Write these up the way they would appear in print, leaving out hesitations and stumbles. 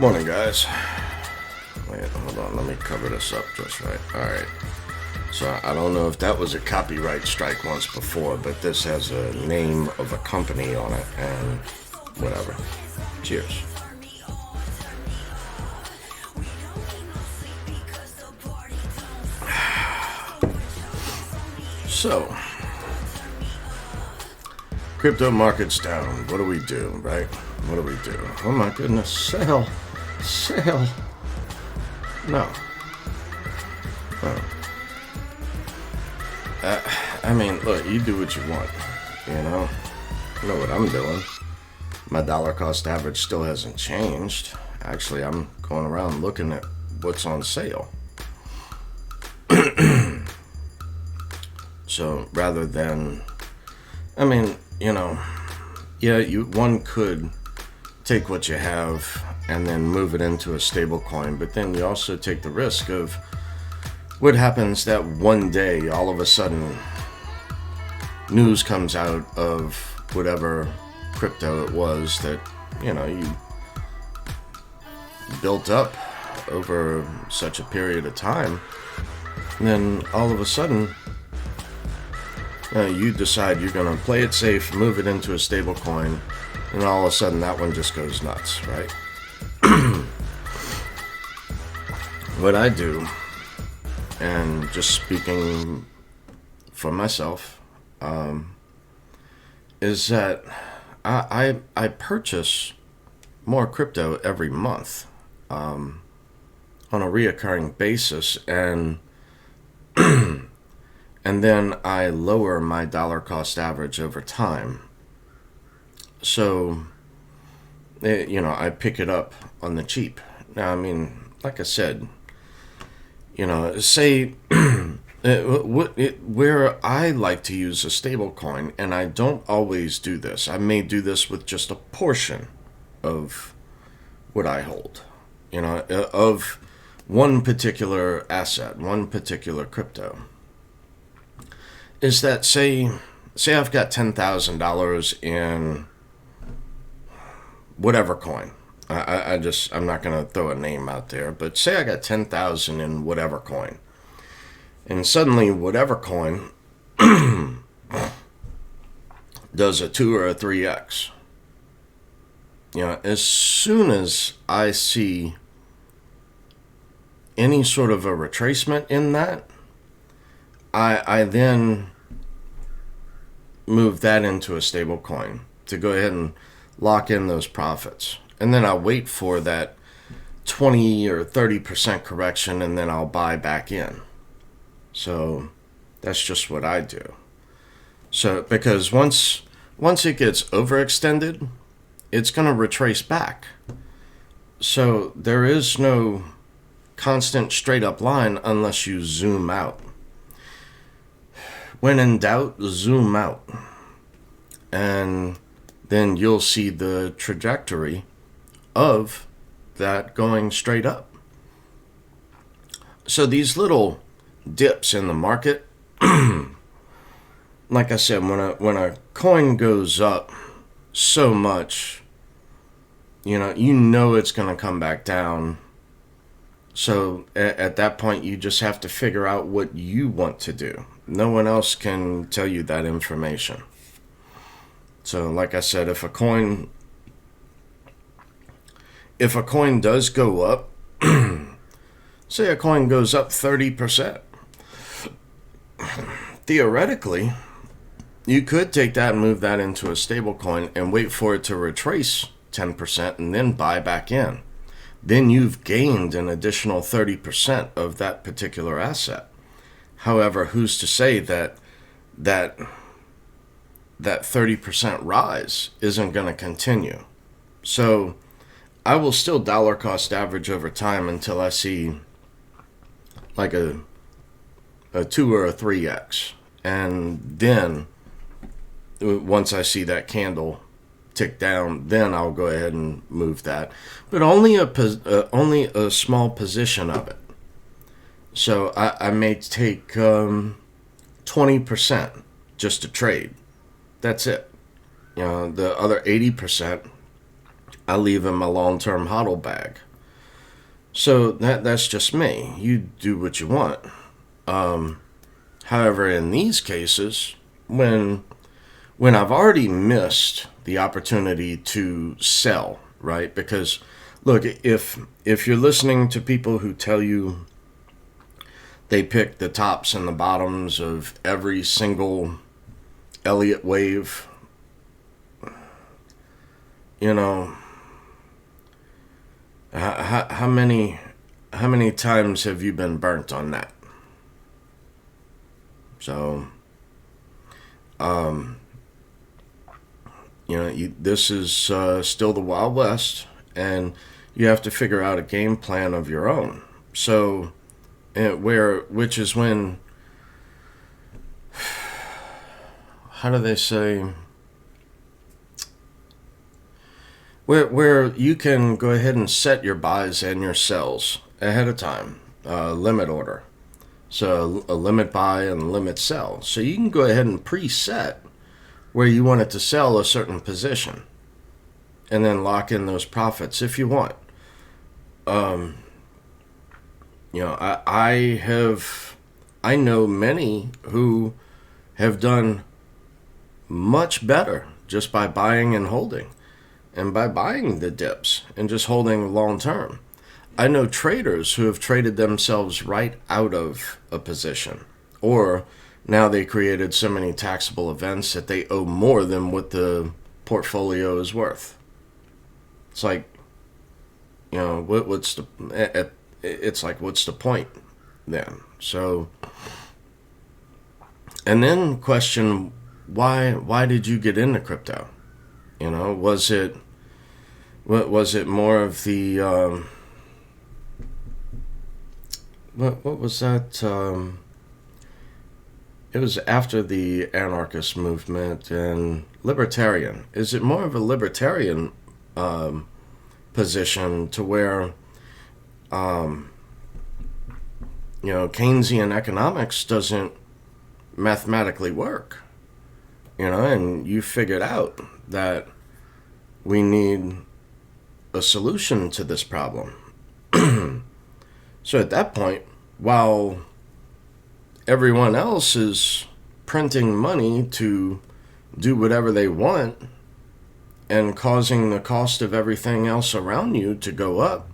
Morning, guys. Wait, hold on. Let me cover this up just right. All right. So I don't know if that was a copyright strike once before, but this has a name of a company on it and whatever. Cheers. So, crypto market's down. What do we do, right? What do we do? Oh my goodness. Sell. No. I mean, look, you do what you want, you know? You know what I'm doing. My dollar cost average still hasn't changed. Actually, I'm going around looking at what's on sale. So rather than, I mean, you know, yeah, one could take what you have and then move it into a stable coin, but then you also take the risk of what happens that one day, all of a sudden, news comes out of whatever crypto it was that, you know, you built up over such a period of time, and then all of a sudden, you decide you're going to play it safe, move it into a stable coin, and all of a sudden that one just goes nuts, right? What I do, and just speaking for myself, is that I purchase more crypto every month on a reoccurring basis, and and then I lower my dollar cost average over time. So, I pick it up on the cheap. Now, I mean, like I said, say where I like to use a stable coin, and I don't always do this. I may do this with just a portion of what I hold, of one particular asset, one particular crypto. Is that say I've got $10,000 in whatever coin. I'm not going to throw a name out there, but say I got 10,000 in whatever coin. And suddenly whatever coin does a 2 or a 3x. As soon as I see any sort of a retracement in that, I then move that into a stable coin to go ahead and lock in those profits. And then I'll wait for that 20 or 30% correction, and then I'll buy back in. So that's just what I do. So because once it gets overextended, it's going to retrace back. So there is no constant straight up line unless you zoom out. When in doubt, zoom out. And then you'll see the trajectory of that going straight up. So these little dips in the market, like I said, when a coin goes up so much, you know it's going to come back down. So at that point, you just have to figure out what you want to do. No one else can tell you that information. So like I said, if a coin does go up, say a coin goes up 30%, theoretically, you could take that and move that into a stable coin and wait for it to retrace 10% and then buy back in. Then you've gained an additional 30% of that particular asset. However, who's to say that 30% rise isn't going to continue? So I will still dollar cost average over time until I see like a 2 or a 3x. And then once I see that candle tick down, then I'll go ahead and move that. But only a small position of it. So I may take 20% just to trade. That's it. The other 80%, I leave in my long-term hodl bag. So that's just me. You do what you want. However, in these cases, when I've already missed the opportunity to sell, right? Because look, if you're listening to people who tell you they pick the tops and the bottoms of every single Elliott wave, you know, how many times have you been burnt on that? So, this is still the Wild West, and you have to figure out a game plan of your own. So, which is when, how do they say, where you can go ahead and set your buys and your sells ahead of time, limit order. So a limit buy and a limit sell. So you can go ahead and preset where you want it to sell a certain position, and then lock in those profits if you want. I know many who have done much better just by buying and holding, and by buying the dips and just holding long term. I know traders who have traded themselves right out of a position, or now they created so many taxable events that they owe more than what the portfolio is worth. It's like, what's the? It's like, what's the point then? So, and then question, why did you get into crypto? Was it more of the what was that? It was after the anarchist movement and libertarian. Is it more of a libertarian position to where Keynesian economics doesn't mathematically work? And you figured out that we need a solution to this problem. So at that point, while everyone else is printing money to do whatever they want and causing the cost of everything else around you to go up,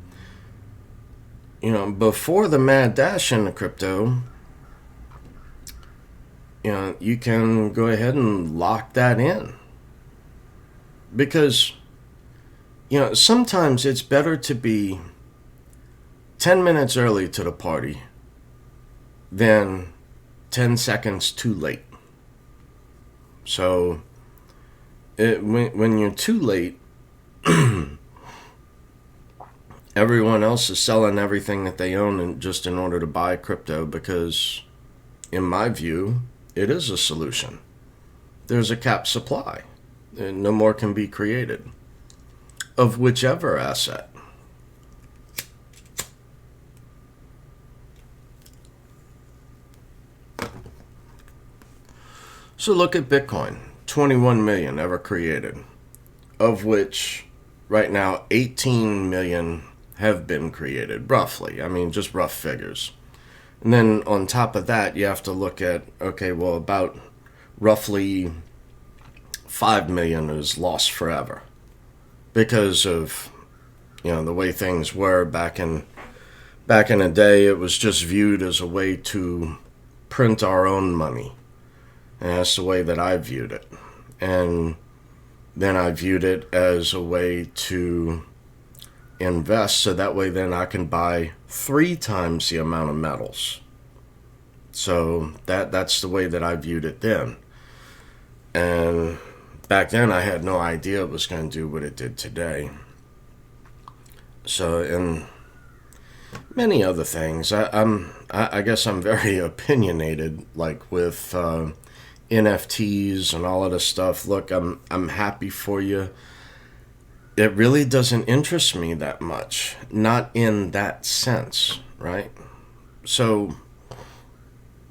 before the mad dash into crypto, you can go ahead and lock that in. Because, sometimes it's better to be 10 minutes early to the party than 10 seconds too late. So, when you're too late, everyone else is selling everything that they own just in order to buy crypto, because, in my view, it is a solution. There's a capped supply. No more can be created of whichever asset. So look at Bitcoin, 21 million ever created, of which right now 18 million have been created, roughly. I mean, just rough figures. And then on top of that, you have to look at, about roughly 5 million is lost forever because of, the way things were back in the day. It was just viewed as a way to print our own money. And that's the way that I viewed it. And then I viewed it as a way to invest, so that way then I can buy 3 times the amount of metals. So that's the way that I viewed it then. And back then I had no idea it was going to do what it did today. So, and many other things. I guess I'm very opinionated, like with NFTs and all of this stuff. Look, I'm happy for you. It really doesn't interest me that much. Not in that sense, right? So,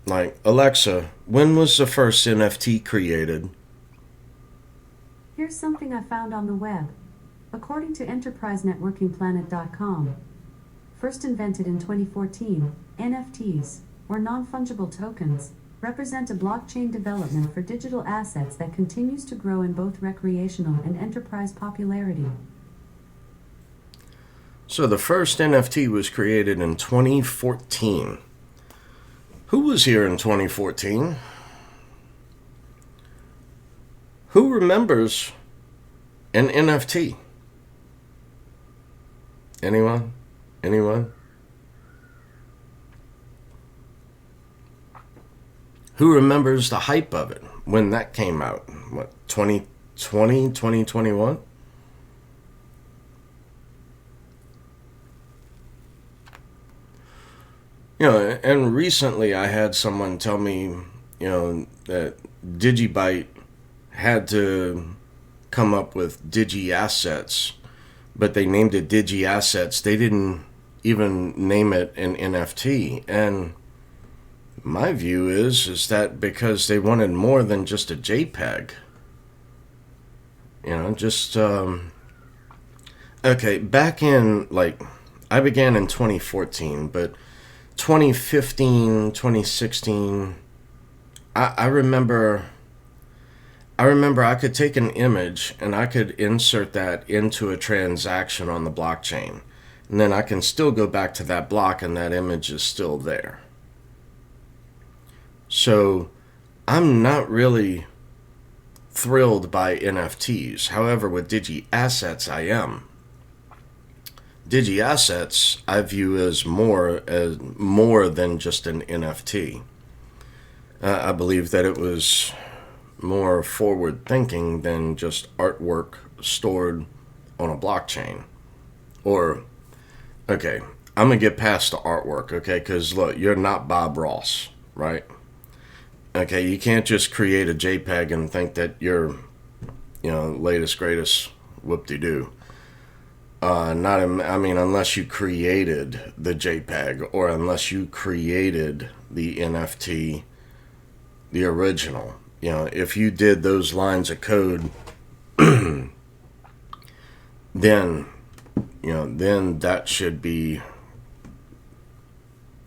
like, Alexa, when was the first NFT created? Here's something I found on the web. According to EnterpriseNetworkingPlanet.com, First invented in 2014, NFTs, or non-fungible tokens, represent a blockchain development for digital assets that continues to grow in both recreational and enterprise popularity. So the first NFT was created in 2014. Who was here in 2014? Who remembers an NFT? Anyone? Anyone? Who remembers the hype of it when that came out? What, 2020, 2021? And recently I had someone tell me, that Digibyte had to come up with Digi-Assets, but they named it Digi-Assets. They didn't even name it an NFT. And my view is that because they wanted more than just a JPEG. Okay, back in, I began in 2014, but 2015, 2016, I remember I could take an image and I could insert that into a transaction on the blockchain. And then I can still go back to that block and that image is still there. So I'm not really thrilled by NFTs. However, with Digi-Assets, I am. Digi-Assets I view as more than just an NFT. I believe that it was more forward thinking than just artwork stored on a blockchain. Or, okay, I'm going to get past the artwork, okay? Because look, you're not Bob Ross, right? Okay, you can't just create a JPEG and think that you're, latest, greatest, whoop-de-doo. Unless you created the JPEG or unless you created the NFT, the original. If you did those lines of code, then that should be,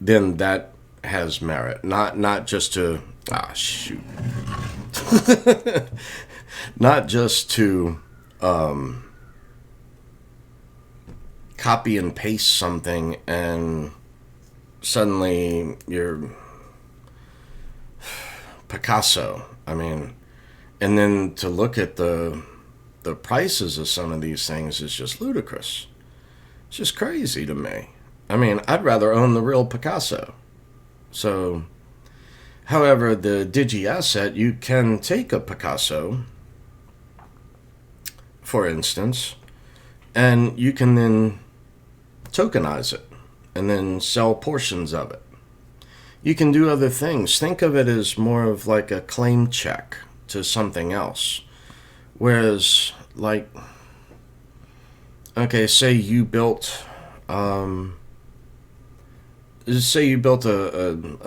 then that has merit. Not just to, not just to, copy and paste something and suddenly you're Picasso. And then to look at the prices of some of these things is just ludicrous. It's just crazy to me. I'd rather own the real Picasso. So, however, the Digi-Asset, you can take a Picasso, for instance, and you can then tokenize it and then sell portions of it. You can do other things. Think of it as more of like a claim check to something else. Whereas, say you built, a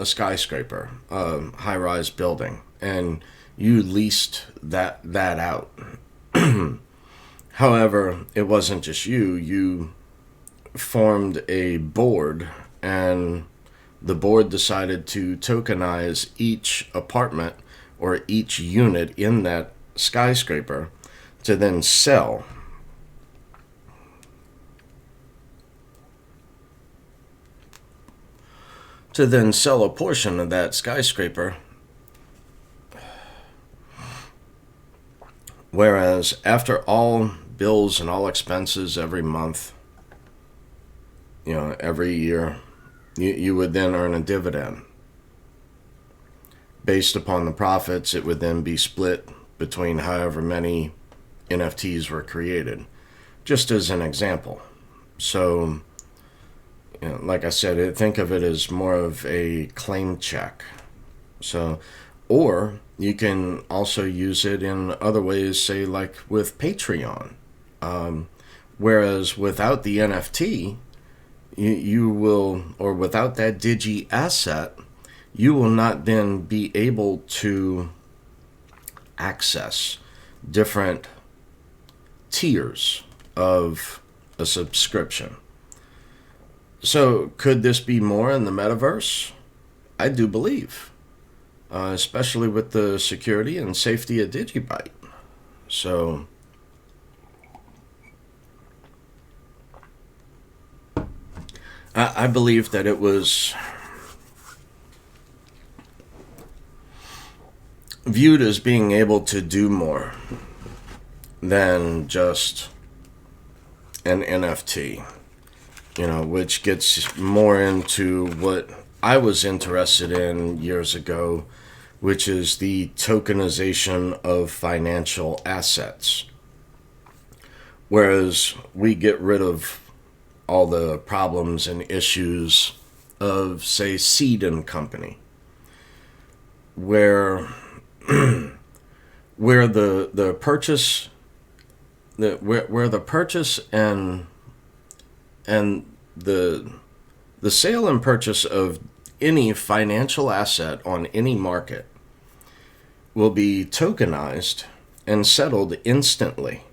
skyscraper, a high-rise building, and you leased that out. However, it wasn't just you. You formed a board, and the board decided to tokenize each apartment or each unit in that skyscraper to then sell. To then sell a portion of that skyscraper. Whereas after all bills and all expenses every month, every year, you would then earn a dividend. Based upon the profits, it would then be split between however many NFTs were created. Just as an example. So, like I said, think of it as more of a claim check. So, or you can also use it in other ways, say like with Patreon. Whereas without the NFT, you will, or without that Digi-Asset, you will not then be able to access different tiers of a subscription. So could this be more in the metaverse? I do believe, especially with the security and safety of Digibyte. So I believe that it was viewed as being able to do more than just an NFT, which gets more into what I was interested in years ago, which is the tokenization of financial assets. Whereas we get rid of all the problems and issues of, say, seed and company, where where the purchase where the purchase and the sale and purchase of any financial asset on any market will be tokenized and settled instantly,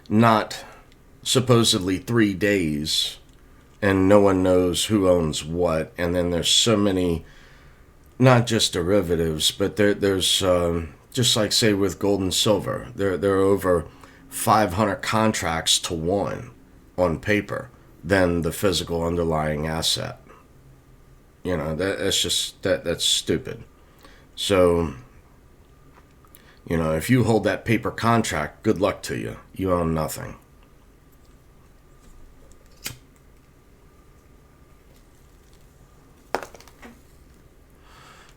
not supposedly 3 days and no one knows who owns what. And then there's so many, not just derivatives, but there's just like, say, with gold and silver, there are over 500 contracts to one on paper than the physical underlying asset. That's stupid. So, if you hold that paper contract, good luck to you. You own nothing.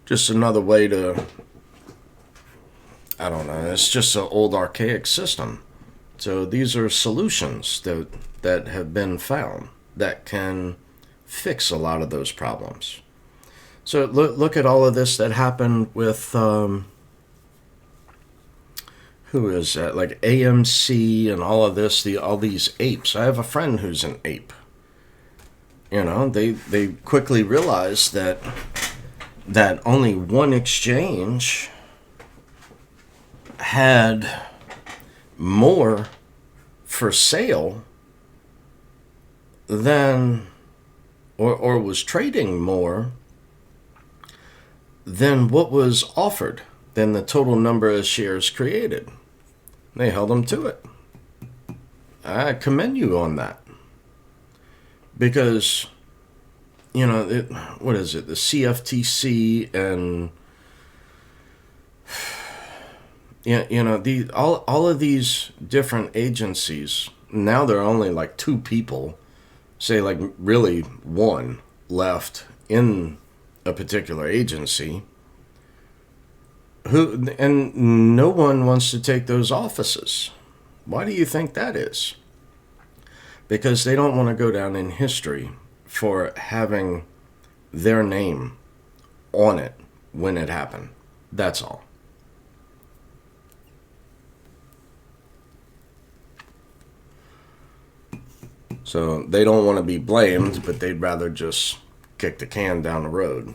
Just another way to, I don't know, it's just an old archaic system. So these are solutions that have been found that can fix a lot of those problems. So look at all of this that happened with, who is that? Like AMC and all of this, all these apes. I have a friend who's an ape. They quickly realized that only one exchange had more for sale than, or was trading more than what was offered, than the total number of shares created. They held them to it. I commend you on that. Because, what is it? The CFTC and all of these different agencies. Now there are only like 2 people, say like really one left in a particular agency, and no one wants to take those offices. Why do you think that is? Because they don't want to go down in history for having their name on it when it happened. That's all. So they don't want to be blamed, but they'd rather just kick the can down the road.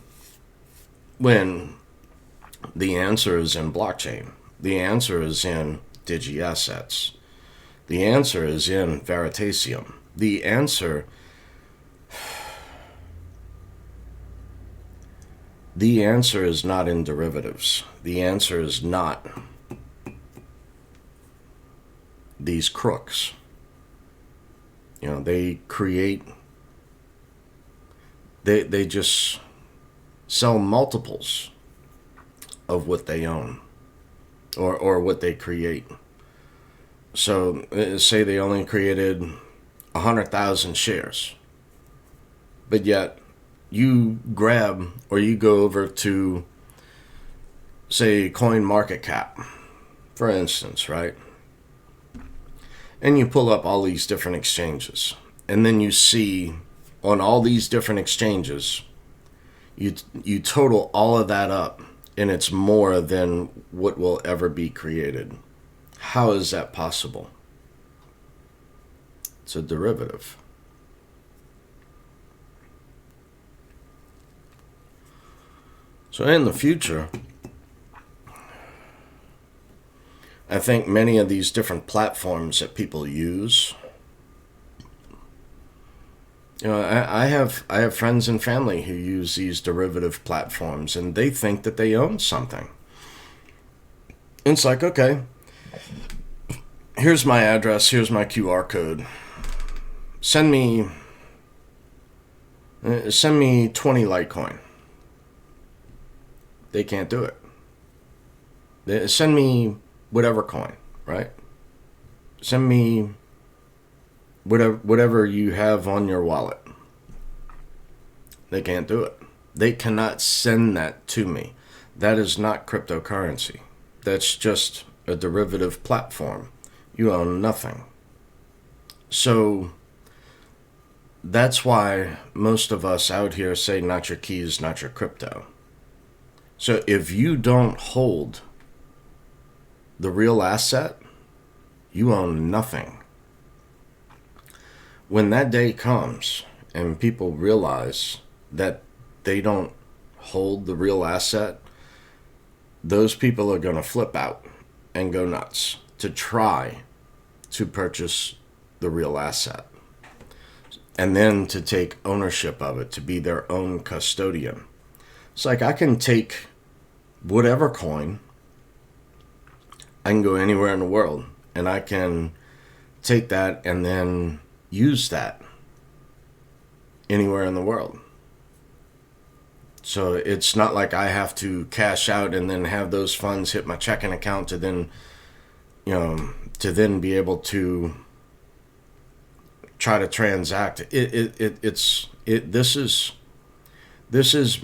When the answer is in blockchain. The answer is in digi-assets. The answer is in Veritasium. The answer is not in derivatives. The answer is not these crooks. They create, they just sell multiples of what they own or what they create. So say they only created 100,000 shares, but yet you grab or you go over to, say, CoinMarketCap, for instance, right? And you pull up all these different exchanges, and then you see on all these different exchanges, you total all of that up, and it's more than what will ever be created. How is that possible? It's a derivative. So in the future, I think many of these different platforms that people use I have friends and family who use these derivative platforms, and they think that they own something. And it's like, okay, here's my address, here's my QR code. Send me 20 Litecoin. They can't do it. Send me whatever coin, right? Send me whatever you have on your wallet. They can't do it. They cannot send that to me. That is not cryptocurrency. That's just a derivative platform. You own nothing. So that's why most of us out here say not your keys, not your crypto. So if you don't hold the real asset, you own nothing. When that day comes and people realize that they don't hold the real asset, those people are going to flip out and go nuts to try to purchase the real asset. And then to take ownership of it, to be their own custodian. It's like I can take whatever coin, I can go anywhere in the world, and I can take that and then use that anywhere in the world. So it's not like I have to cash out and then have those funds hit my checking account to then, to then be able to try to transact. This is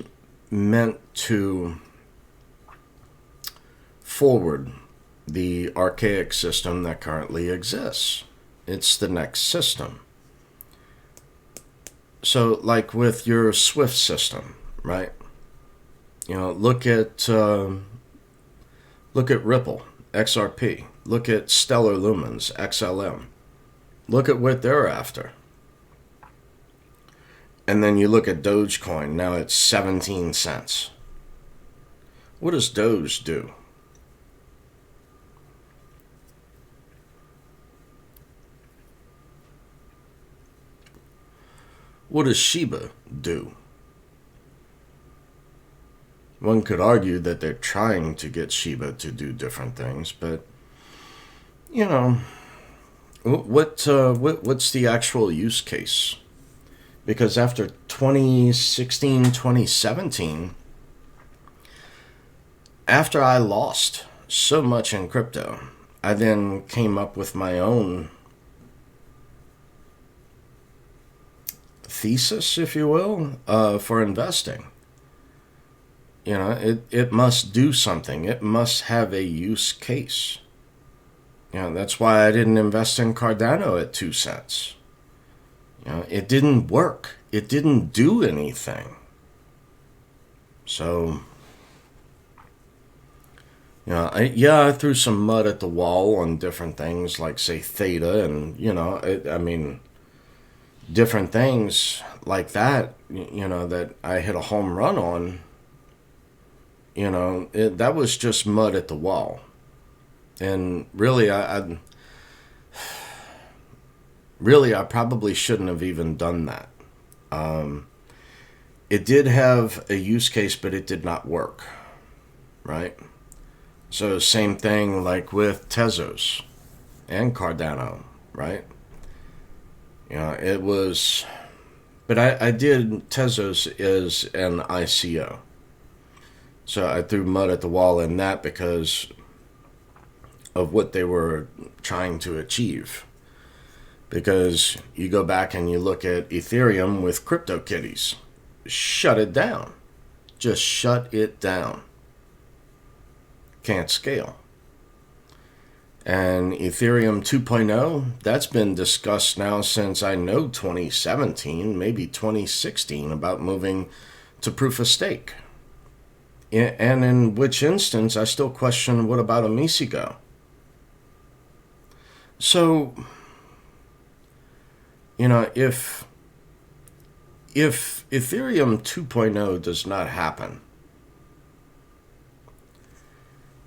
meant to forward the archaic system that currently exists. It's the next system. So, like with your SWIFT system, right? Look at Ripple, XRP. Look at Stellar Lumens, XLM. Look at what they're after. And then you look at Dogecoin. Now it's 17 cents. What does Doge do? What does Shiba do? One could argue that they're trying to get Shiba to do different things, but what's the actual use case? Because after 2016, 2017, after I lost so much in crypto, I then came up with my own thesis, if you will, for investing. It must do something. It must have a use case. That's why I didn't invest in Cardano at 2 cents. It didn't work. It didn't do anything. So, I threw some mud at the wall on different things like, say, Theta and, different things like that, that I hit a home run on, that was just mud at the wall. And really, I probably shouldn't have even done that. It did have a use case, but it did not work, right? So same thing like with Tezos and Cardano, right? It was, but I did Tezos as an ICO. So I threw mud at the wall in that because of what they were trying to achieve. Because you go back and you look at Ethereum with CryptoKitties. Shut it down. Just shut it down. Can't scale. And Ethereum 2.0, that's been discussed now since I know 2017, maybe 2016, about moving to proof of stake. And in which instance, I still question, what about Amici-Go? So, if Ethereum 2.0 does not happen,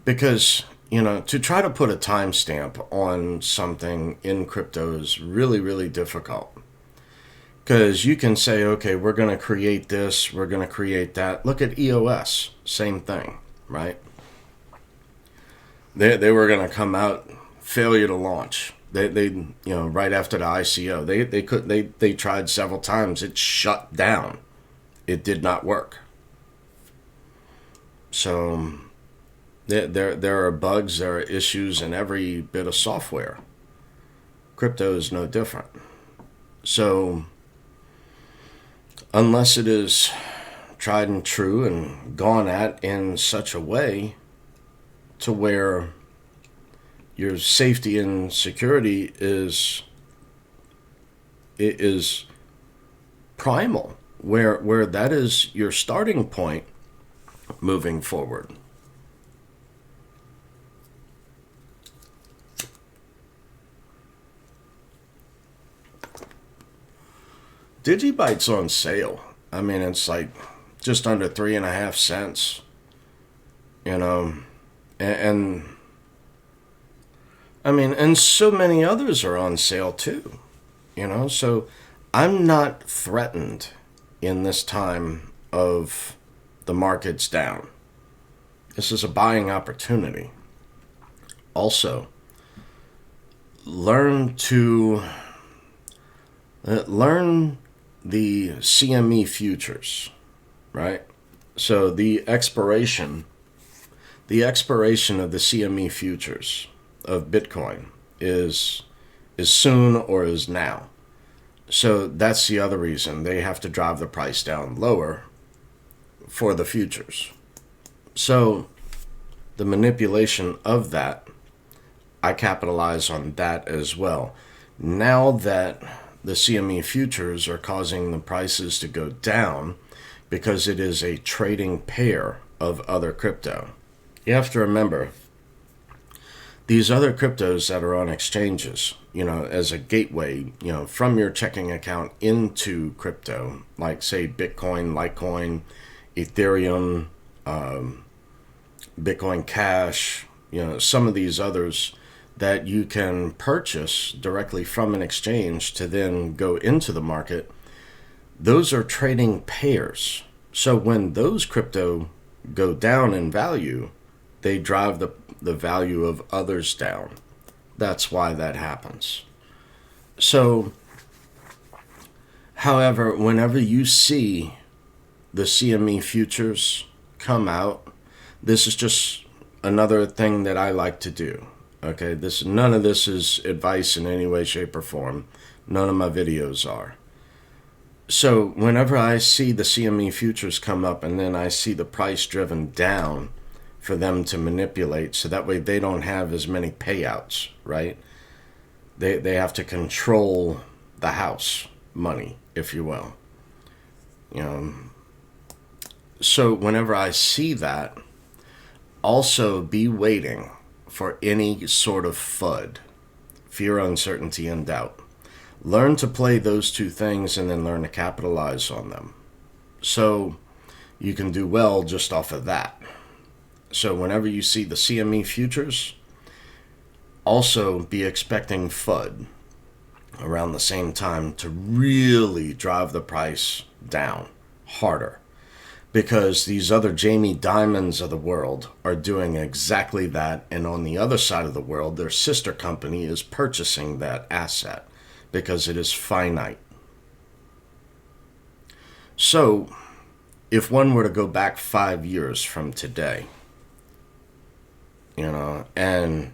because, to try to put a timestamp on something in crypto is really, really difficult. Because you can say, okay, we're going to create this, we're going to create that. Look at EOS, same thing, right? They were going to come out, failure to launch. They right after the ICO, they tried several times. It shut down. It did not work. So there are bugs, there are issues in every bit of software. Crypto is no different. So unless it is tried and true and gone at in such a way to where your safety and security is primal, where that is your starting point moving forward. Digibyte's on sale. I mean, it's like just under 3.5 cents, and I mean, and so many others are on sale too, so I'm not threatened in this time of the market's down. This is a buying opportunity. Also, learn the CME futures, right? So the expiration of the CME futures of Bitcoin is soon or is now. So that's the other reason they have to drive the price down lower for the futures. So the manipulation of that, I capitalize on that as well. Now that the CME futures are causing the prices to go down because it is a trading pair of other crypto. You have to remember, these other cryptos that are on exchanges, as a gateway, from your checking account into crypto, like say Bitcoin, Litecoin, Ethereum, Bitcoin Cash, some of these others that you can purchase directly from an exchange to then go into the market, those are trading pairs. So when those crypto go down in value, they drive the value of others down. That's why that happens. So, however, whenever you see the CME futures come out, this is just another thing that I like to do. Okay, none of this is advice in any way, shape, or form. None of my videos are. So whenever I see the CME futures come up and then I see the price driven down for them to manipulate, so that way they don't have as many payouts, right? They have to control the house money, if you will. So whenever I see that, also be waiting for any sort of FUD, fear, uncertainty, and doubt. Learn to play those two things and then learn to capitalize on them. So you can do well just off of that. So whenever you see the CME futures, also be expecting FUD around the same time to really drive the price down harder. Because these other Jamie Dimons of the world are doing exactly that, and on the other side of the world, their sister company is purchasing that asset because it is finite. So, if one were to go back 5 years from today, and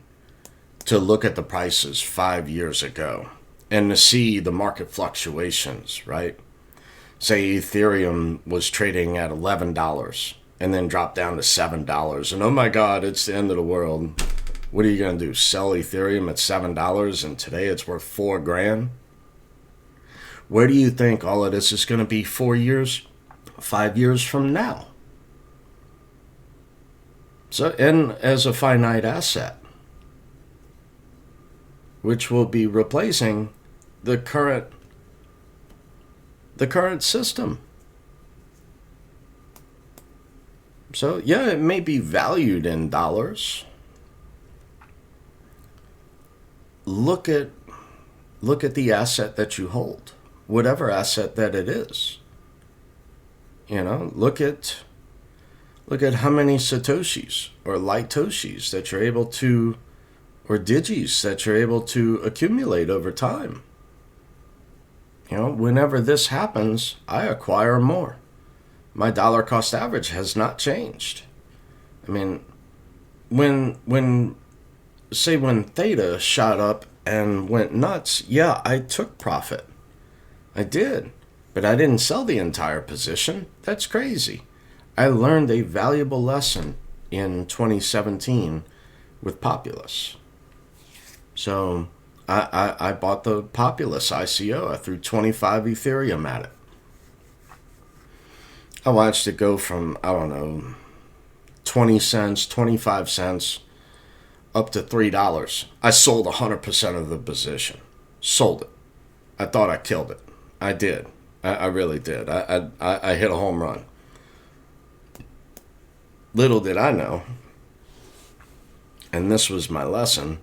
to look at the prices 5 years ago, and to see the market fluctuations, right? Say Ethereum was trading at $11 and then dropped down to $7. And oh my God, it's the end of the world. What are you going to do? Sell Ethereum at $7 and today it's worth $4,000? Where do you think all of this is going to be 4 years, 5 years from now? So, and as a finite asset, which will be replacing the current system. So yeah, it may be valued in dollars. Look at the asset that you hold. whatever asset that it is. Look at how many satoshis or litoshis that you're able to, or digis that you're able to accumulate over time. Whenever this happens, I acquire more. My dollar cost average has not changed. I mean, when theta shot up and went nuts, yeah, I took profit. I did. But I didn't sell the entire position. That's crazy. I learned a valuable lesson in 2017 with Populous. So I bought the Populous ICO. I threw 25 Ethereum at it. I watched it go from, 20 cents, 25 cents, up to $3. I sold 100% of the position. Sold it. I thought I killed it. I did. I really did. I hit a home run. Little did I know, and this was my lesson,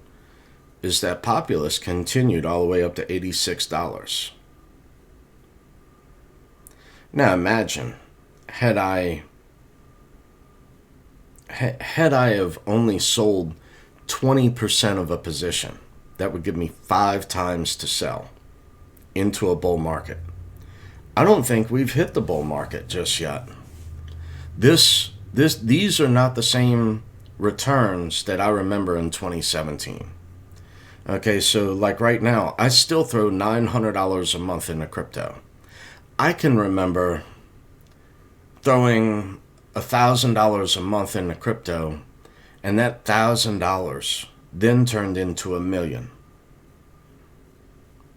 is that Populous continued all the way up to $86. Now imagine, had I have only sold 20% of a position, that would give me 5 times to sell into a bull market. I don't think we've hit the bull market just yet. These are not the same returns that I remember in 2017. Okay, so like right now, I still throw $900 a month into crypto. I can remember throwing $1,000 a month into crypto, and that $1,000 then turned into $1 million.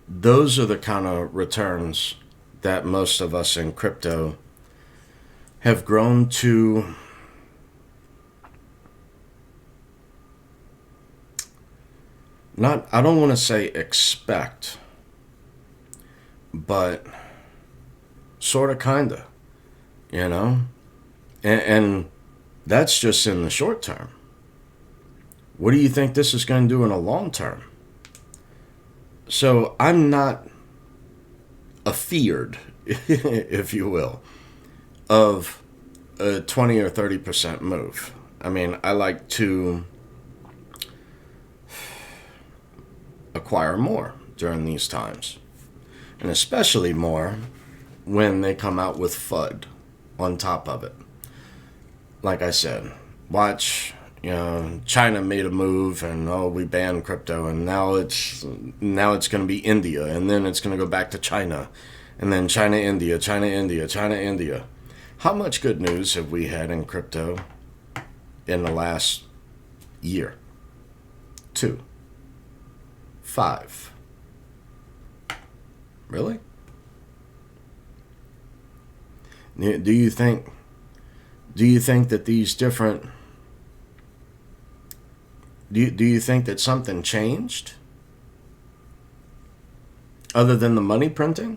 Those are the kind of returns that most of us in crypto have grown to I don't want to say expect, but sort of, kind of, and that's just in the short term. What do you think this is going to do in a long term? So I'm not afeared, if you will, of a 20 or 30% move. I mean, I like to acquire more during these times, and especially more when they come out with FUD on top of it. Like I said, watch, China made a move and we banned crypto, and now it's going to be India, and then it's going to go back to China, and then China, India, China, India, China, India. How much good news have we had in crypto in the last year? 2. 5. Really? Do you think that these different... Do you think that something changed? Other than the money printing?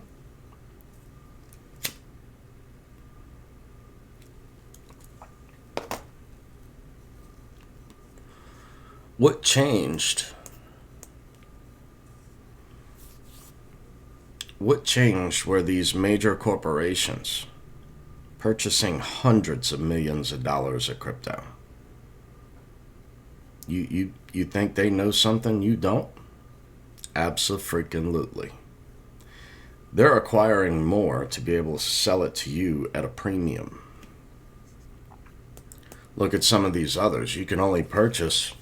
What changed? What changed were these major corporations purchasing hundreds of millions of dollars of crypto. You think they know something you don't? Abso-freaking-lutely. They're acquiring more to be able to sell it to you at a premium. Look at some of these others. You can only purchase,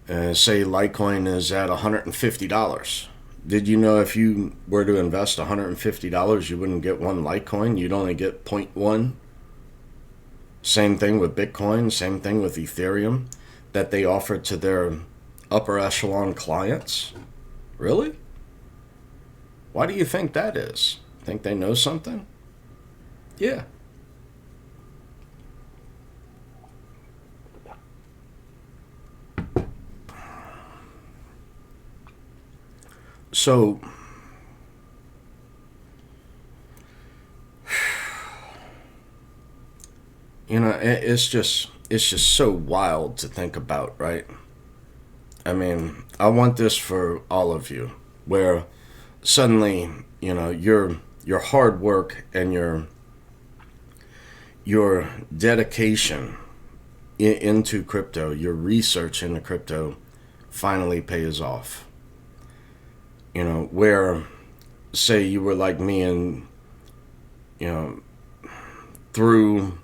say Litecoin is at $150. Did you know if you were to invest $150, you wouldn't get one Litecoin? You'd only get 0.1. Same thing with Bitcoin, same thing with Ethereum that they offer to their upper echelon clients. Really? Why do you think that is? Think they know something? Yeah. So, it's just so wild to think about, right? I mean, I want this for all of you, where suddenly your hard work and your dedication into crypto, your research into crypto finally pays off. Where, say you were like me and, through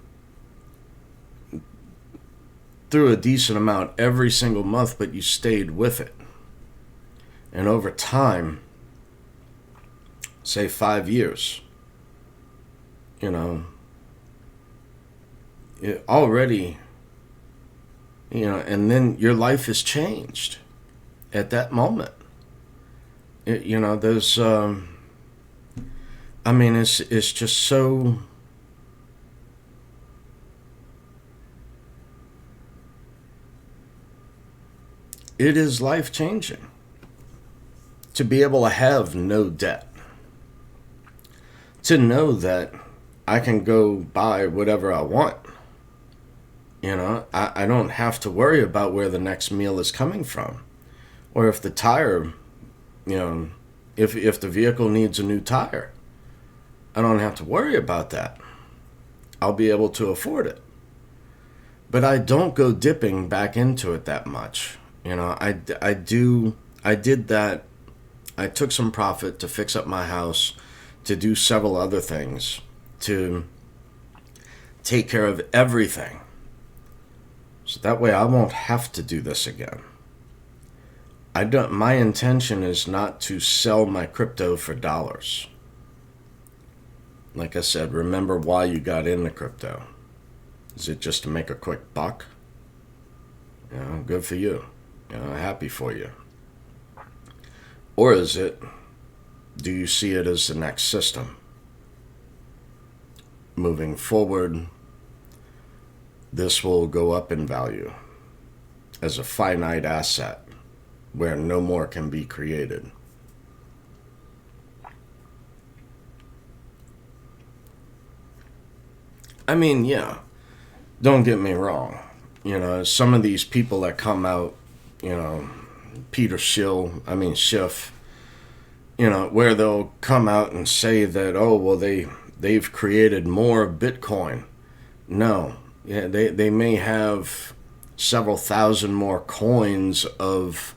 a decent amount every single month, but you stayed with it. And over time, say 5 years, it already, and then your life has changed at that moment. There's, it's just so, it is life changing to be able to have no debt, to know that I can go buy whatever I want. I don't have to worry about where the next meal is coming from, or if the tire, if the vehicle needs a new tire. I don't have to worry about that. I'll be able to afford it. But I don't go dipping back into it that much. I did that. I took some profit to fix up my house, to do several other things, to take care of everything. So that way I won't have to do this again. My intention is not to sell my crypto for dollars. Like I said, remember why you got into crypto. Is it just to make a quick buck? Good for you. Happy for you. Or is it, do you see it as the next system? Moving forward, this will go up in value as a finite asset where no more can be created. Don't get me wrong. Some of these people that come out, Schiff, where they'll come out and say that, oh, well, they've created more Bitcoin. No. Yeah, they may have several thousand more coins of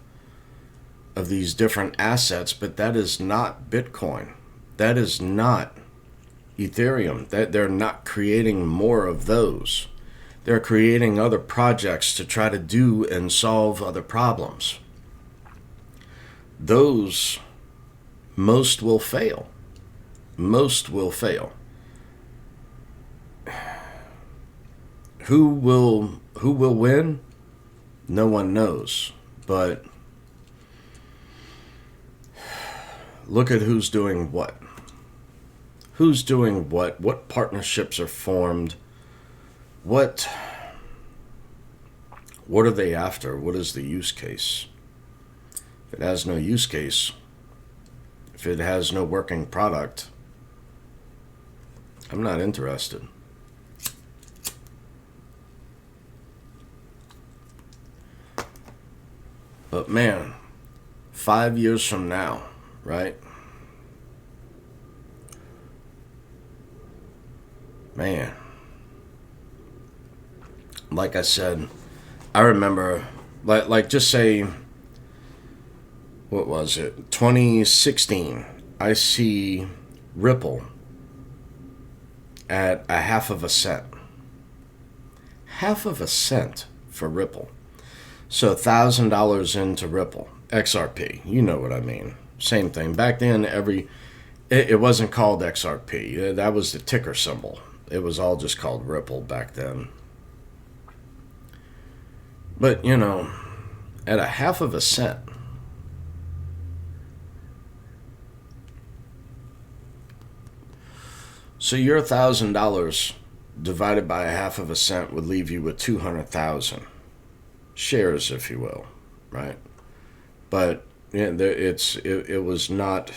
these different assets, but that is not Bitcoin. That is not Ethereum. That they're not creating more of those. They're creating other projects to try to do and solve other problems. Those, most will fail. Most will fail. Who will win? No one knows. But look at who's doing what. Who's doing what? What partnerships are formed? What are they after? What is the use case? If it has no use case, if it has no working product, I'm not interested. But man, 5 years from now, right? Man. Like I said, I remember, like just say, what was it? 2016, I see Ripple at a half of a cent. Half of a cent for Ripple. So $1,000 into Ripple, XRP, you know what I mean. Same thing. Back then, it wasn't called XRP. That was the ticker symbol. It was all just called Ripple back then. But, at a half of a cent, so your $1,000 divided by a half of a cent would leave you with 200,000 shares, if you will, right? But it was not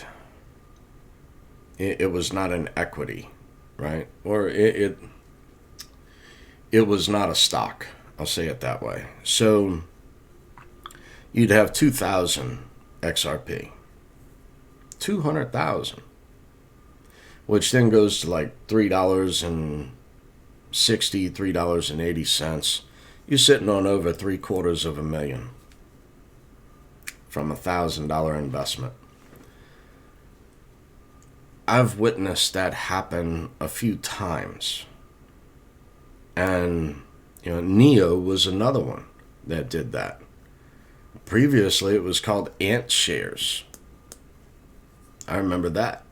an equity, right? Or it was not a stock. I'll say it that way. So you'd have 2,000 XRP. 200,000. which then goes to like $3.60, $3.80. You're sitting on over $750,000 from $1,000 investment. I've witnessed that happen a few times. And, Neo was another one that did that. Previously, it was called Ant Shares. I remember that.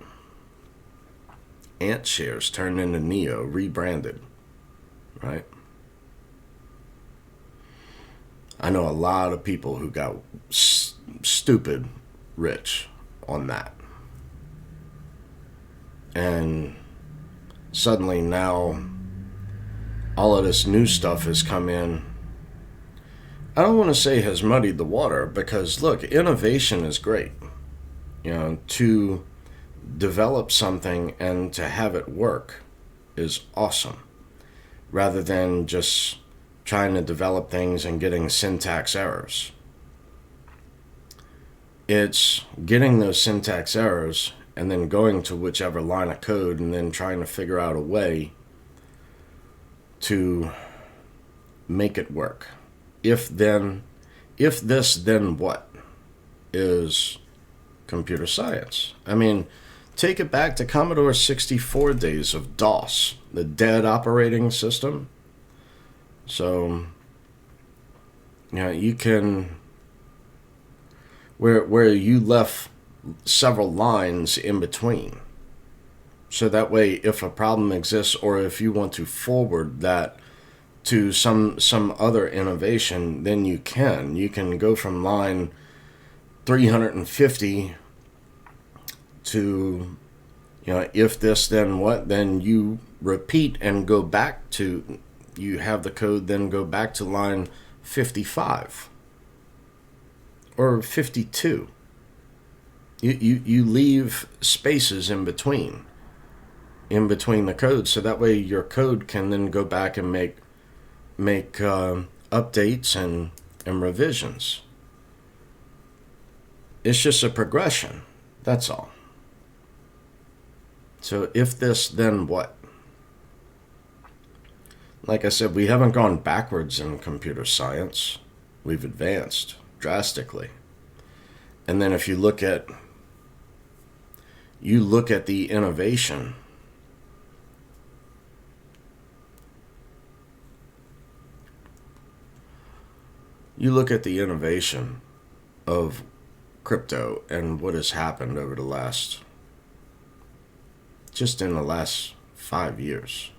Ant Shares turned into Neo, rebranded, right? I know a lot of people who got stupid rich on that. And suddenly now all of this new stuff has come in. I don't want to say has muddied the water, because look, innovation is great. To develop something and to have it work is awesome, rather than just trying to develop things and getting syntax errors. It's getting those syntax errors and then going to whichever line of code and then trying to figure out a way to make it work. If this, then what is computer science? I mean, take it back to Commodore 64 days of DOS, the dead operating system. So, you can, where you left several lines in between. So that way, if a problem exists, or if you want to forward that to some other innovation, then you can go from line 350 to, if this, then what, then you repeat and go back to, you have the code then go back to line 55 or 52. You leave spaces in between the code, so that way your code can then go back and make updates and revisions. It's just a progression, that's all. So if this, then what? Like I said, we haven't gone backwards in computer science. We've advanced drastically. And then if you look at the innovation, of crypto and what has happened over just in the last 5 years.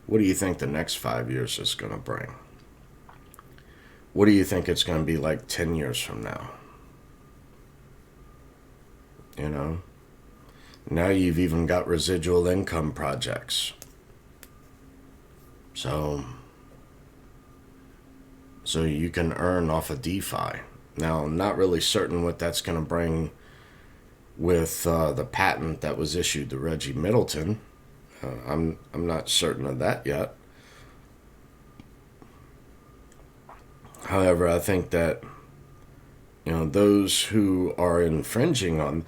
What do you think the next 5 years is going to bring? What do you think it's going to be like 10 years from now? Now you've even got residual income projects. So you can earn off of DeFi. Now, I'm not really certain what that's going to bring with the patent that was issued to Reggie Middleton. I'm not certain of that yet. However, I think that those who are infringing on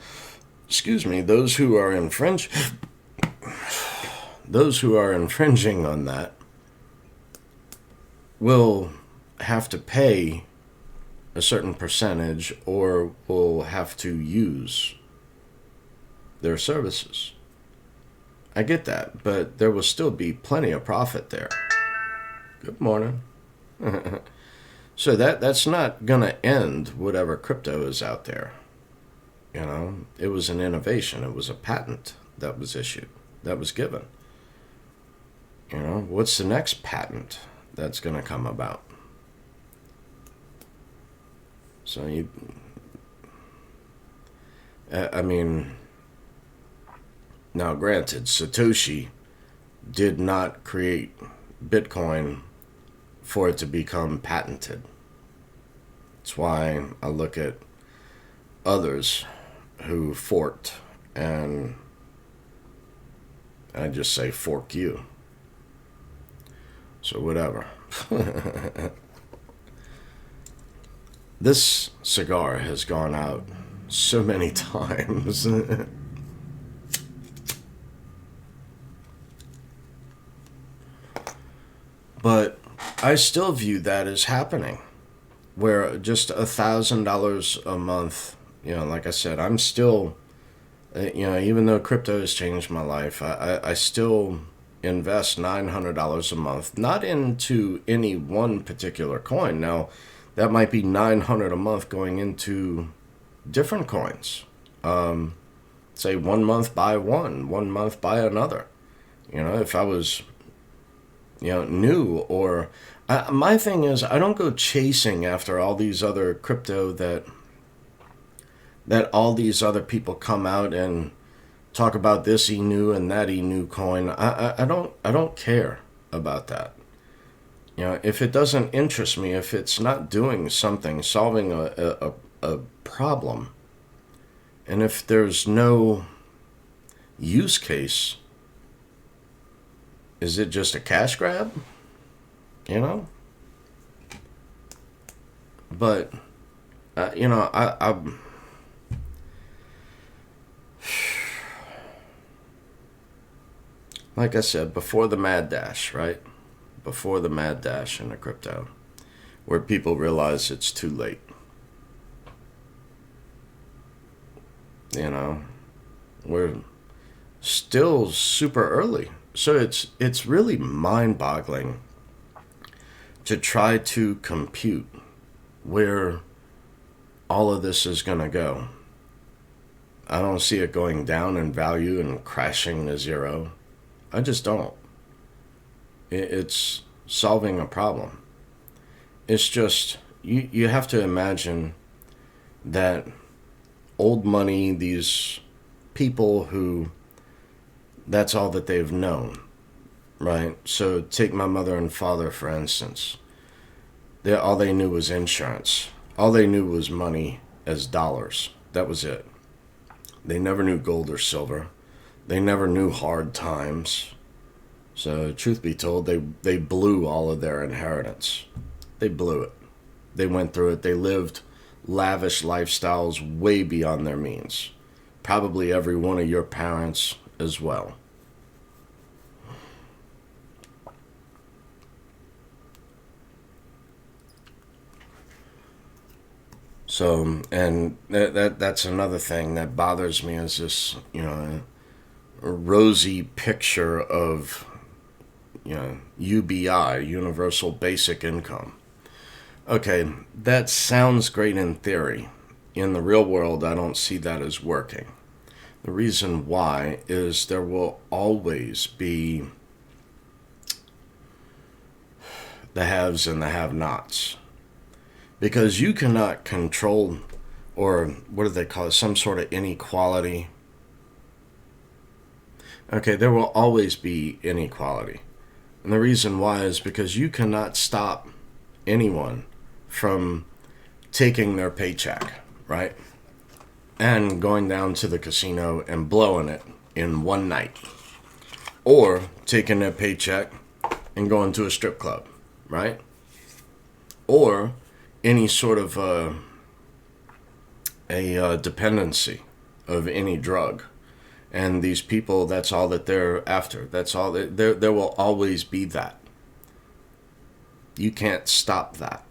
that will have to pay a certain percentage, or will have to use their services. I get that, but there will still be plenty of profit there. Good morning. So that's not going to end whatever crypto is out there. It was an innovation. It was a patent that was issued, that was given. What's the next patent that's going to come about? So now granted, Satoshi did not create Bitcoin for it to become patented. That's why I look at others who forked, and I just say, fork you. So whatever. This cigar has gone out so many times. But I still view that as happening, where just $1,000 a month, like I said, I'm still, even though crypto has changed my life, I still invest $900 a month, not into any one particular coin. Now, that might be $900 a month going into different coins. Say 1 month buy one month buy another. If I was, new, or my thing is, I don't go chasing after all these other crypto that all these other people come out and talk about this new and that new coin. I don't care about that. If it doesn't interest me, if it's not doing something, solving a problem, and if there's no use case, is it just a cash grab? But, I like I said, before the mad dash, right? Before the mad dash in the crypto, where people realize it's too late. We're still super early. So it's really mind-boggling to try to compute where all of this is going to go. I don't see it going down in value and crashing to zero. I just don't. It's solving a problem. It's just, you have to imagine that old money, these people who, that's all that they've known, right? So take my mother and father, for instance. All they knew was insurance. All they knew was money as dollars. That was it. They never knew gold or silver. They never knew hard times. So truth be told, they blew all of their inheritance. They blew it. They went through it. They lived lavish lifestyles way beyond their means. Probably every one of your parents as well. So, and that's another thing that bothers me, is this, rosy picture of, UBI, Universal Basic Income. Okay, that sounds great in theory. In the real world, I don't see that as working. The reason why is there will always be the haves and the have-nots. Because you cannot control, or what do they call it, some sort of inequality. Okay, there will always be inequality. And the reason why is because you cannot stop anyone from taking their paycheck, right? And going down to the casino and blowing it in one night. Or taking their paycheck and going to a strip club, right? Or any sort of a dependency of any drug. And these people, that's all that they're after. That's all. There will always be that. You can't stop that.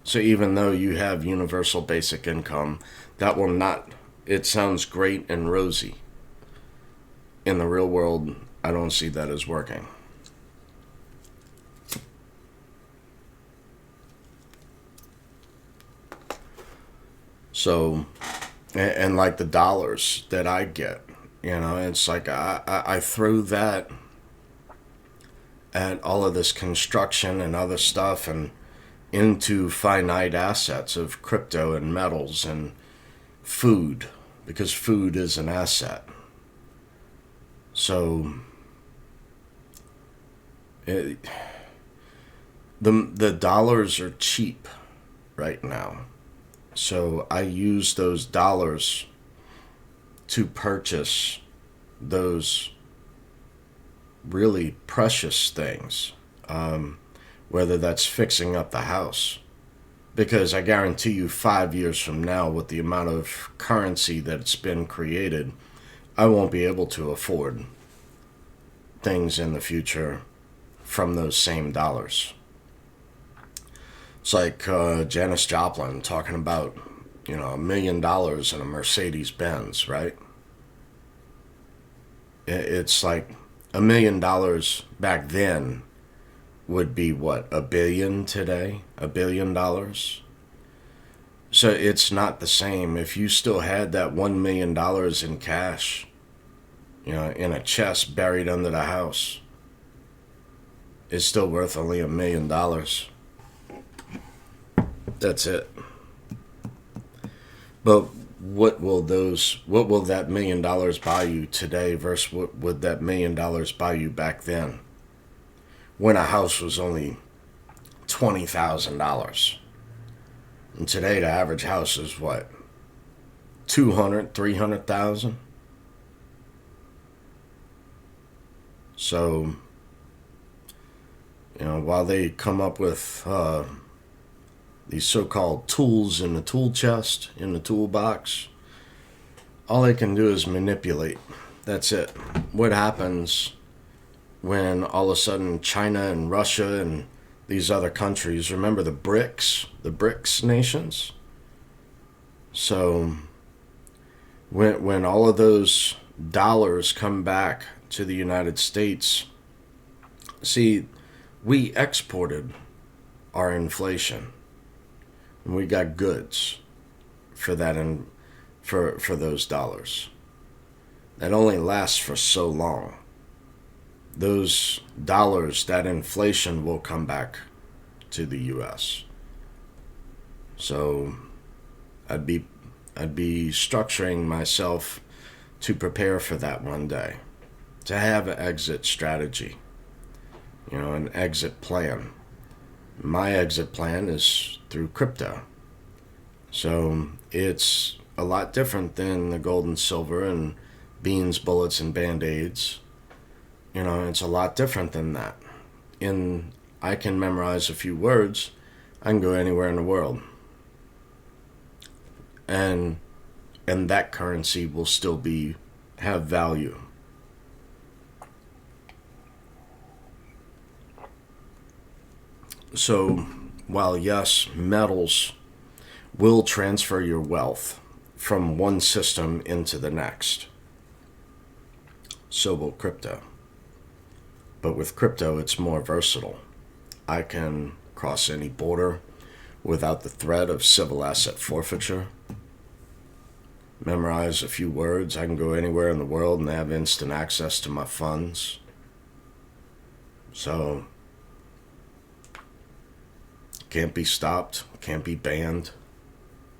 So even though you have universal basic income, that will not, it sounds great and rosy. In the real world, I don't see that as working. So, and like the dollars that I get, it's like I throw that at all of this construction and other stuff and into finite assets of crypto and metals and food, because food is an asset. So the dollars are cheap right now. So I use those dollars to purchase those really precious things, whether that's fixing up the house. Because I guarantee you 5 years from now, with the amount of currency that's been created, I won't be able to afford things in the future from those same dollars. It's like Janis Joplin talking about, $1 million in a Mercedes Benz, right? It's like $1 million back then would be what, $1 billion today? $1 billion? So it's not the same. If you still had that $1 million in cash, in a chest buried under the house, it's still worth only $1 million. That's it. But what will that $1 million buy you today versus what would that $1 million buy you back then? When a house was only $20,000. And today the average house is what? 200, 300,000? So, while they come up with these so-called tools in the tool chest, in the toolbox, all they can do is manipulate. That's it. What happens when all of a sudden China and Russia and these other countries, remember the BRICS nations? So when all of those dollars come back to the United States, see, we exported our inflation. And we got goods for that and for those dollars. That only lasts for so long. Those dollars, that inflation will come back to the U.S. So I'd be structuring myself to prepare for that one day, to have an exit strategy, an exit plan. My exit plan is through crypto. So it's a lot different than the gold and silver and beans, bullets, and band-aids. It's a lot different than that. I can memorize a few words. I can go anywhere in the world. And that currency will still have value. So while yes, metals will transfer your wealth from one system into the next, so will crypto. But with crypto, it's more versatile. I can cross any border without the threat of civil asset forfeiture. Memorize a few words. I can go anywhere in the world and have instant access to my funds. So, can't be stopped, can't be banned.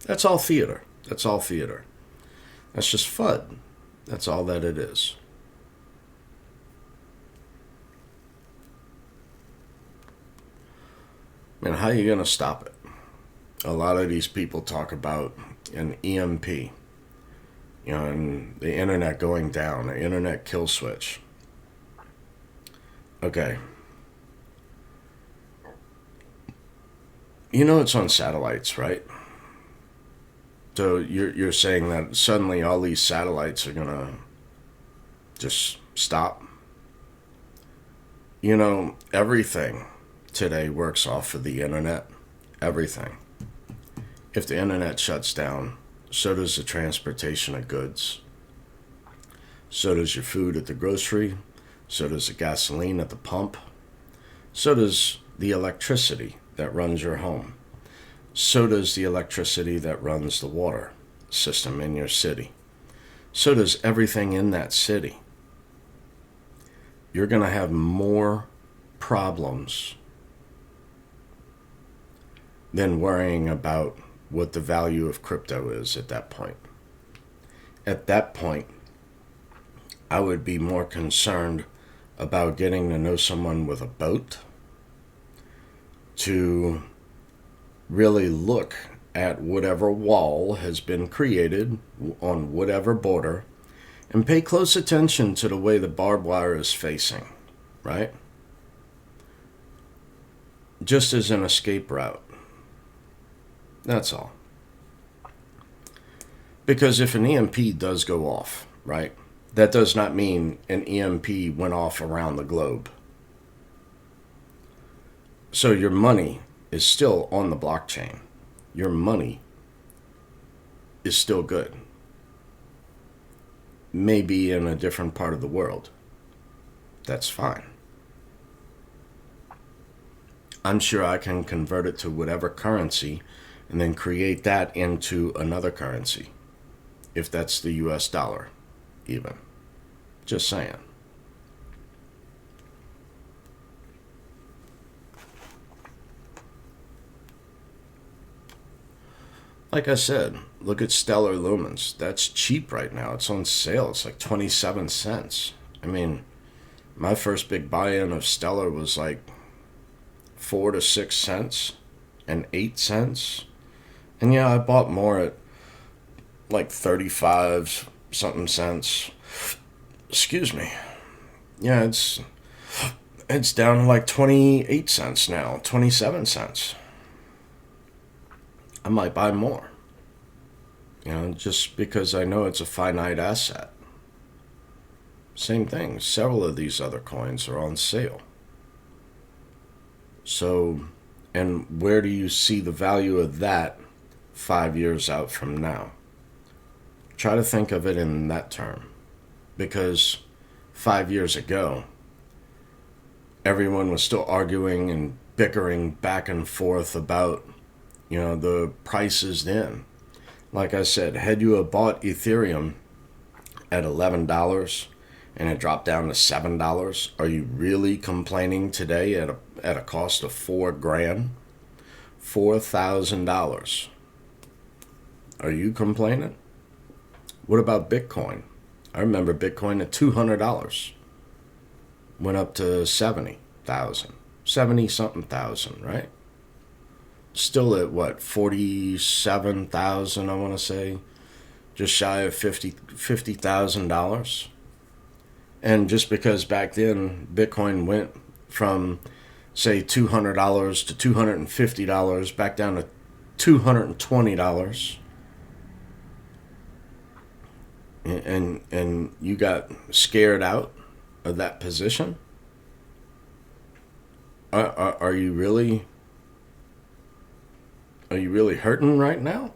That's all theater. That's just FUD. That's all that it is. And how are you going to stop it? A lot of these people talk about an EMP, and the internet going down, the internet kill switch. Okay. It's on satellites, right? So you're saying that suddenly all these satellites are going to just stop? Everything today works off of the internet. Everything. If the internet shuts down, so does the transportation of goods. So does your food at the grocery. So does the gasoline at the pump. So does the electricity that runs your home. So does the electricity that runs the water system in your city. So does everything in that city. You're going to have more problems than worrying about what the value of crypto is at that point. At that point, I would be more concerned about getting to know someone with a boat, to really look at whatever wall has been created on whatever border and pay close attention to the way the barbed wire is facing, right? Just as an escape route. That's all. Because if an EMP does go off, right, that does not mean an EMP went off around the globe. So your money is still on the blockchain. Your money is still good. Maybe in a different part of the world. That's fine. I'm sure I can convert it to whatever currency and then create that into another currency. If that's the US dollar, even. Just saying. Like I said, look at Stellar Lumens. That's cheap right now. It's on sale. It's like 27 cents. I mean, my first big buy-in of Stellar was like 4 to 6 cents and 8 cents. And yeah, I bought more at like 35 something cents. Excuse me. Yeah, it's down to like 28 cents now, 27 cents. I might buy more. Just because I know it's a finite asset. Same thing. Several of these other coins are on sale. So, and where do you see the value of that 5 years out from now? Try to think of it in that term. Because 5 years ago, everyone was still arguing and bickering back and forth about, the prices then. Like I said, had you have bought Ethereum at $11 and it dropped down to $7, are you really complaining today at a cost of $4,000? $4,000. Are you complaining? What about Bitcoin? I remember Bitcoin at $200. Went up to 70,000. 70-something thousand, right? Still at what, 47,000, I want to say. Just shy of $50,000. And just because back then Bitcoin went from, say, $200 to $250 back down to $220, and you got scared out of that position? Are you really hurting right now?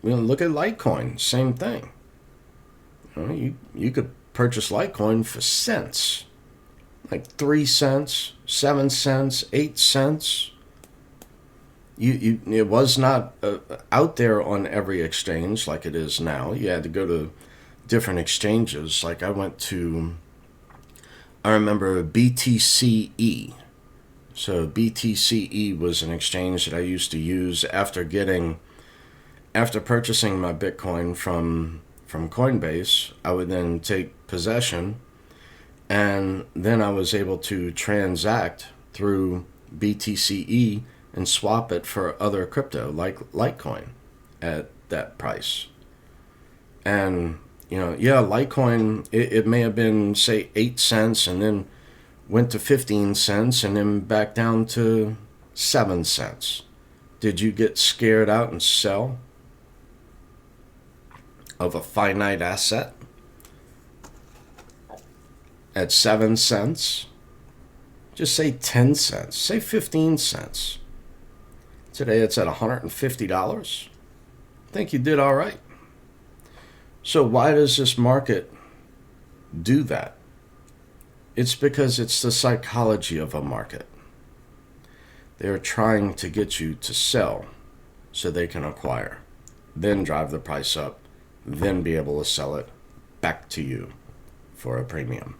Look at Litecoin, same thing. You could purchase Litecoin for cents, like 3 cents, 7 cents, 8 cents. It was not out there on every exchange like it is now. You had to go to different exchanges. Like I remember BTCE. So BTCE was an exchange that I used to use after purchasing my Bitcoin from Coinbase. I would then take possession, and then I was able to transact through BTCE and swap it for other crypto like Litecoin at that price. And Litecoin, it may have been, say, 8 cents and then went to 15 cents and then back down to 7 cents. Did you get scared out and sell of a finite asset at 7 cents? Just say 10 cents, say 15 cents. Today it's at $150. I think you did all right. So why does this market do that? It's because it's the psychology of a market. They're trying to get you to sell so they can acquire, then drive the price up, then be able to sell it back to you for a premium.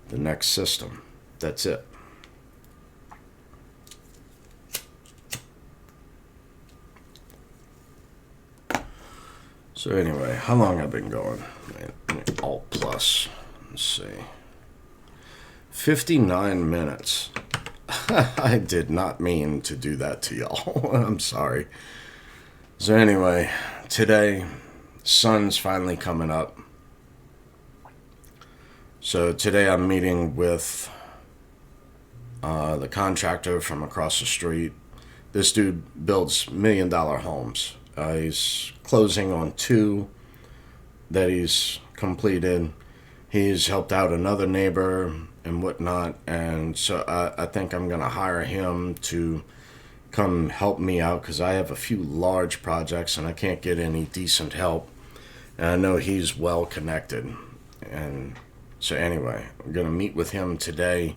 The next system. That's it. So anyway, how long have I been going? Alt plus. Let's see. 59 minutes. I did not mean to do that to y'all. I'm sorry. So anyway, today, sun's finally coming up. So today I'm meeting with the contractor from across the street. This dude builds $1 million homes. He's closing on 2 that he's completed. he's helped out another neighbor and whatnot, and so I think I'm going to hire him to come help me out because I have a few large projects and I can't get any decent help. And I know he's well connected. And so anyway, I'm going to meet with him today,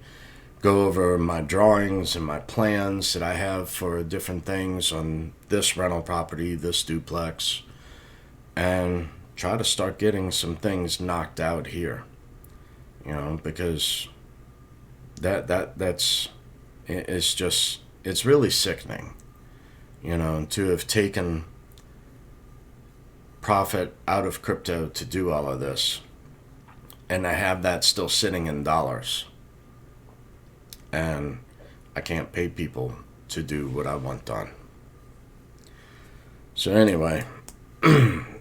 go over my drawings and my plans that I have for different things on this rental property, this duplex, and try to start getting some things knocked out here. You know, because that's it's just, it's really sickening, you know, to have taken profit out of crypto to do all of this, and I have that still sitting in dollars, and I can't pay people to do what I want done. So anyway,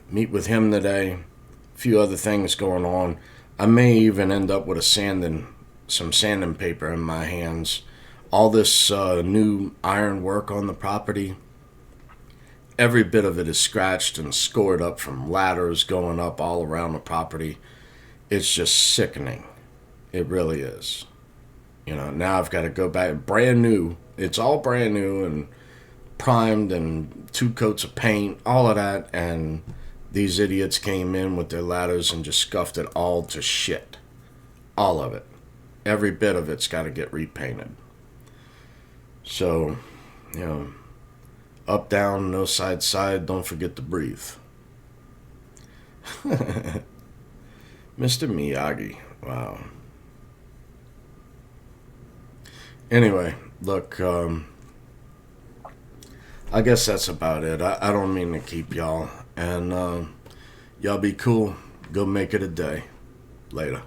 meet with him today, a few other things going on. I may even end up with some sanding paper in my hands. All this new iron work on the property, every bit of it is scratched and scored up from ladders going up all around the property. It's just sickening. It really is. You know, now I've got to go back, brand new. It's all brand new and primed and 2 coats of paint, all of that, and these idiots came in with their ladders and just scuffed it all to shit. All of it. Every bit of it's got to get repainted. So, you know, up, down, no side, side, don't forget to breathe. Mr. Miyagi. Wow. Anyway, look, I guess that's about it. I don't mean to keep y'all. And y'all be cool. Go make it a day. Later.